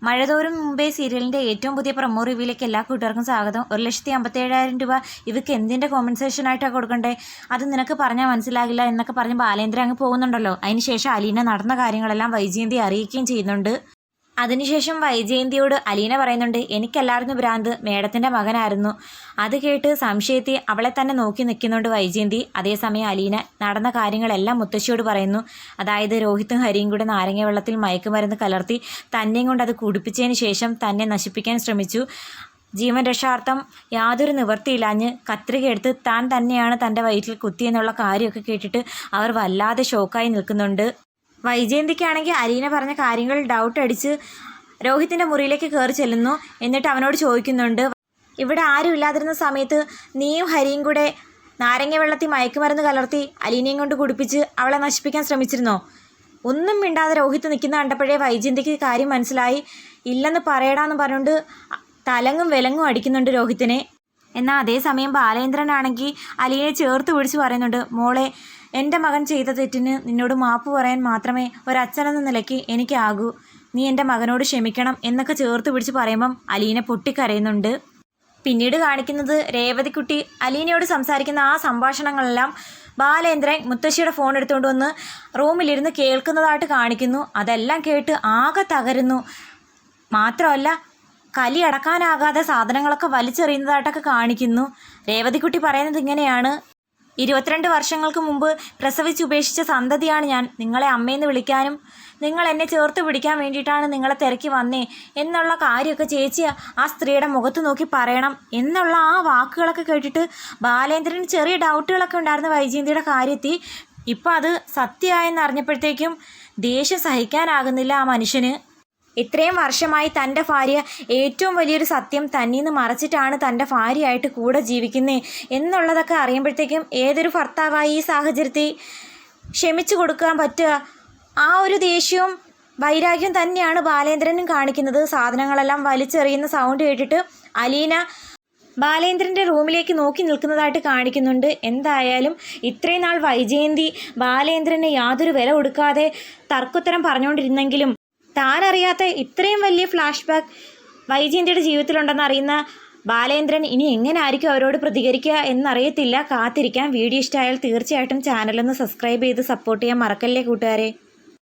മഴതോറും മുമ്പേ സീരിയലിൻ്റെ ഏറ്റവും പുതിയ പ്രൊമോ റിവ്യൂയിലേക്ക് എല്ലാ കൂട്ടുകാർക്കും സ്വാഗതം. 1,57,000 രൂപ ഇവർക്ക് എന്തിൻ്റെ കോമ്പൻസേഷനായിട്ടാണ് കൊടുക്കണ്ടേ, അത് നിനക്ക് പറഞ്ഞാൽ മനസ്സിലാകില്ല എന്നൊക്കെ പറഞ്ഞ് ബാലേന്ദ്രൻ അങ്ങ് പോകുന്നുണ്ടല്ലോ. അതിനുശേഷം അലീന നടന്ന കാര്യങ്ങളെല്ലാം വൈജയന്തി അറിയിക്കുകയും ചെയ്യുന്നുണ്ട്. അതിനുശേഷം വൈജയന്തിയോട് അലീന പറയുന്നുണ്ട്, എനിക്കല്ലായിരുന്നു ഭ്രാന്ത്, മേഡത്തിൻ്റെ മകനായിരുന്നു. അത് കേട്ട് സംശയത്തി അവളെ തന്നെ നോക്കി നിൽക്കുന്നുണ്ട് വൈജയന്തി. അതേസമയം അലീന നടന്ന കാര്യങ്ങളെല്ലാം മുത്തശ്ശിയോട് പറയുന്നു. അതായത് രോഹിത്തും ഹരിയും കൂടെ നാരങ്ങ വെള്ളത്തിൽ മയക്കുമരുന്ന് കലർത്തി തന്നെയും കൊണ്ട് അത് കുടിപ്പിച്ചതിന് ശേഷം തന്നെ നശിപ്പിക്കാൻ ശ്രമിച്ചു. ജീവൻ രക്ഷാർത്ഥം യാതൊരു നിവൃത്തിയില്ലാഞ്ഞ് കത്രിക എടുത്ത് താൻ തന്നെയാണ് തൻ്റെ വയറ്റിൽ കുത്തിയെന്നുള്ള കാര്യമൊക്കെ കേട്ടിട്ട് അവർ വല്ലാതെ ഷോക്കായി നിൽക്കുന്നുണ്ട്. വൈജയന്തിക്കാണെങ്കിൽ അലീന പറഞ്ഞ കാര്യങ്ങൾ ഡൗട്ട് അടിച്ച് രോഹിത്തിൻ്റെ മുറിയിലേക്ക് കയറി ചെല്ലുന്നു. എന്നിട്ട് അവനോട് ചോദിക്കുന്നുണ്ട്, ഇവിടെ ആരും ഇല്ലാതിരുന്ന സമയത്ത് നീയും ഹരിയും കൂടെ നാരങ്ങ വെള്ളത്തിൽ മയക്കുമരുന്ന് കലർത്തി അലീനയും കൊണ്ട് കുടിപ്പിച്ച് അവളെ നശിപ്പിക്കാൻ ശ്രമിച്ചിരുന്നോ? ഒന്നും മിണ്ടാതെ രോഹിത്ത് നിൽക്കുന്ന കണ്ടപ്പോഴേ വൈജയന്തിക്ക് കാര്യം മനസ്സിലായി. ഇല്ലെന്ന് പറയടാന്ന് പറഞ്ഞുകൊണ്ട് തലങ്ങും വിലങ്ങും അടിക്കുന്നുണ്ട് രോഹിത്തിനെ. എന്നാൽ അതേസമയം ബാലേന്ദ്രനാണെങ്കിൽ അലീനയെ ചേർത്ത് പിടിച്ച് പറയുന്നുണ്ട്, മോളെ, എൻ്റെ മകൻ ചെയ്ത തെറ്റിന് നിന്നോട് മാപ്പ് പറയാൻ മാത്രമേ ഒരച്ഛനെന്ന നിലയ്ക്ക് എനിക്കാകൂ. നീ എൻ്റെ മകനോട് ക്ഷമിക്കണം എന്നൊക്കെ ചേർത്ത് പിടിച്ച് പറയുമ്പം അലീന പൊട്ടിക്കരയുന്നുണ്ട്. പിന്നീട് കാണിക്കുന്നത് രേവതിക്കുട്ടി അലീനയോട് സംസാരിക്കുന്ന ആ സംഭാഷണങ്ങളെല്ലാം ബാലേന്ദ്രൻ മുത്തശ്ശിയുടെ ഫോൺ എടുത്തുകൊണ്ട് വന്ന് റൂമിലിരുന്ന് കേൾക്കുന്നതായിട്ട് കാണിക്കുന്നു. അതെല്ലാം കേട്ട് ആകെ തകരുന്നു. മാത്രമല്ല കലി അടക്കാനാകാതെ സാധനങ്ങളൊക്കെ വലിച്ചെറിയുന്നതായിട്ടൊക്കെ കാണിക്കുന്നു. രേവതിക്കുട്ടി പറയുന്നത് ഇങ്ങനെയാണ്, 22 വർഷങ്ങൾക്ക് മുമ്പ് പ്രസവിച്ചുപേക്ഷിച്ച സന്തതിയാണ് ഞാൻ. നിങ്ങളെ അമ്മയെന്ന് വിളിക്കാനും നിങ്ങൾ എന്നെ ചേർത്ത് പിടിക്കാൻ വേണ്ടിയിട്ടാണ് നിങ്ങളെ തിരക്കി വന്നേ എന്നുള്ള കാര്യമൊക്കെ ചേച്ചി ആ സ്ത്രീയുടെ മുഖത്ത് നോക്കി പറയണം എന്നുള്ള ആ വാക്കുകളൊക്കെ കേട്ടിട്ട് ബാലേന്ദ്രന് ചെറിയ ഡൗട്ടുകളൊക്കെ ഉണ്ടായിരുന്ന വൈജയന്തിയുടെ കാര്യത്തിൽ. ഇപ്പം അത് സത്യമായെന്ന് അറിഞ്ഞപ്പോഴത്തേക്കും ദേഷ്യം സഹിക്കാനാകുന്നില്ല ആ മനുഷ്യന്. ഇത്രയും വർഷമായി തൻ്റെ ഭാര്യ ഏറ്റവും വലിയൊരു സത്യം തന്നീന്ന് മറച്ചിട്ടാണ് തൻ്റെ ഭാര്യയായിട്ട് കൂടെ ജീവിക്കുന്നത് എന്നുള്ളതൊക്കെ അറിയുമ്പോഴത്തേക്കും ഏതൊരു ഭർത്താവായി ഈ സാഹചര്യത്തിൽ ക്ഷമിച്ചു കൊടുക്കാൻ പറ്റുക? ആ ഒരു ദേഷ്യവും വൈരാഗ്യം തന്നെയാണ് ബാലേന്ദ്രനും കാണിക്കുന്നത്. സാധനങ്ങളെല്ലാം വലിച്ചെറിയുന്ന സൗണ്ട് കേട്ടിട്ട് അലീന ബാലേന്ദ്രൻ്റെ റൂമിലേക്ക് നോക്കി നിൽക്കുന്നതായിട്ട് കാണിക്കുന്നുണ്ട്. എന്തായാലും ഇത്രയും നാൾ വൈജയന്തി ബാലേന്ദ്രന് യാതൊരു വില കൊടുക്കാതെ തർക്കുത്തരം പറഞ്ഞുകൊണ്ടിരുന്നെങ്കിലും താനറിയാത്ത ഇത്രയും വലിയ ഫ്ലാഷ് ബാക്ക് വൈജയന്തിയുടെ ജീവിതത്തിലുണ്ടെന്ന് അറിയുന്ന ബാലേന്ദ്രൻ ഇനി എങ്ങനെ ആയിരിക്കും അവരോട് പ്രതികരിക്കുക എന്നറിയത്തില്ല. കാത്തിരിക്കാം. വീഡിയോ ഇഷ്ടമായാൽ തീർച്ചയായിട്ടും ചാനലൊന്ന് സബ്സ്ക്രൈബ് ചെയ്ത് സപ്പോർട്ട് ചെയ്യാൻ മറക്കല്ലേ കൂട്ടുകാരെ.